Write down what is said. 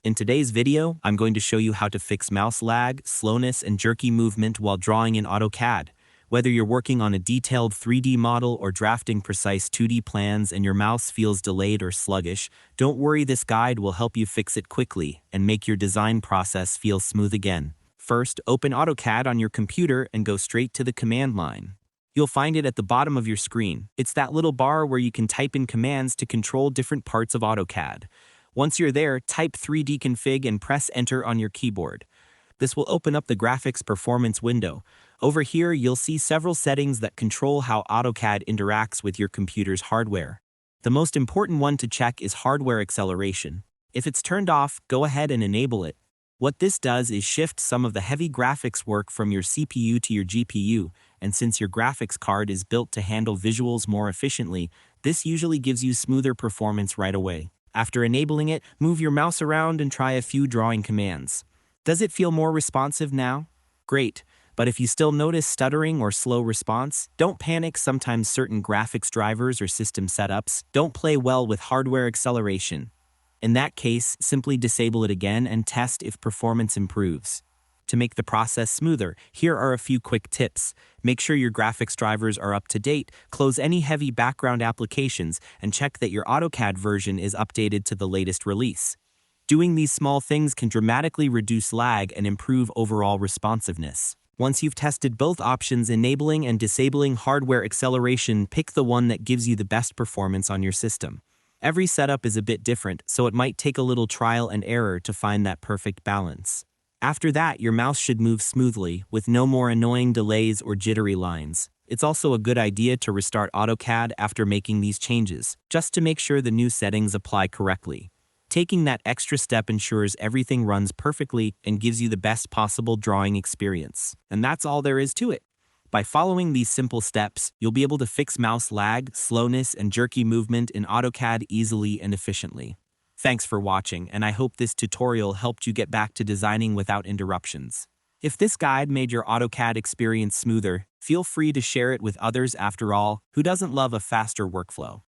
In today's video, I'm going to show you how to fix mouse lag, slowness, and jerky movement while drawing in AutoCAD. Whether you're working on a detailed 3D model or drafting precise 2D plans and your mouse feels delayed or sluggish, don't worry, this guide will help you fix it quickly and make your design process feel smooth again. First, open AutoCAD on your computer and go straight to the command line. You'll find it at the bottom of your screen. It's that little bar where you can type in commands to control different parts of AutoCAD. Once you're there, type 3D config and press enter on your keyboard. This will open up the graphics performance window. Over here, you'll see several settings that control how AutoCAD interacts with your computer's hardware. The most important one to check is hardware acceleration. If it's turned off, go ahead and enable it. What this does is shift some of the heavy graphics work from your CPU to your GPU, and since your graphics card is built to handle visuals more efficiently, this usually gives you smoother performance right away. After enabling it, move your mouse around and try a few drawing commands. Does it feel more responsive now? Great, but if you still notice stuttering or slow response, don't panic. Sometimes certain graphics drivers or system setups don't play well with hardware acceleration. In that case, simply disable it again and test if performance improves. To make the process smoother, here are a few quick tips. Make sure your graphics drivers are up to date, close any heavy background applications, and check that your AutoCAD version is updated to the latest release. Doing these small things can dramatically reduce lag and improve overall responsiveness. Once you've tested both options, enabling and disabling hardware acceleration, pick the one that gives you the best performance on your system. Every setup is a bit different, so it might take a little trial and error to find that perfect balance. After that, your mouse should move smoothly, with no more annoying delays or jittery lines. It's also a good idea to restart AutoCAD after making these changes, just to make sure the new settings apply correctly. Taking that extra step ensures everything runs perfectly and gives you the best possible drawing experience. And that's all there is to it. By following these simple steps, you'll be able to fix mouse lag, slowness, and jerky movement in AutoCAD easily and efficiently. Thanks for watching, and I hope this tutorial helped you get back to designing without interruptions. If this guide made your AutoCAD experience smoother, feel free to share it with others. After all, who doesn't love a faster workflow?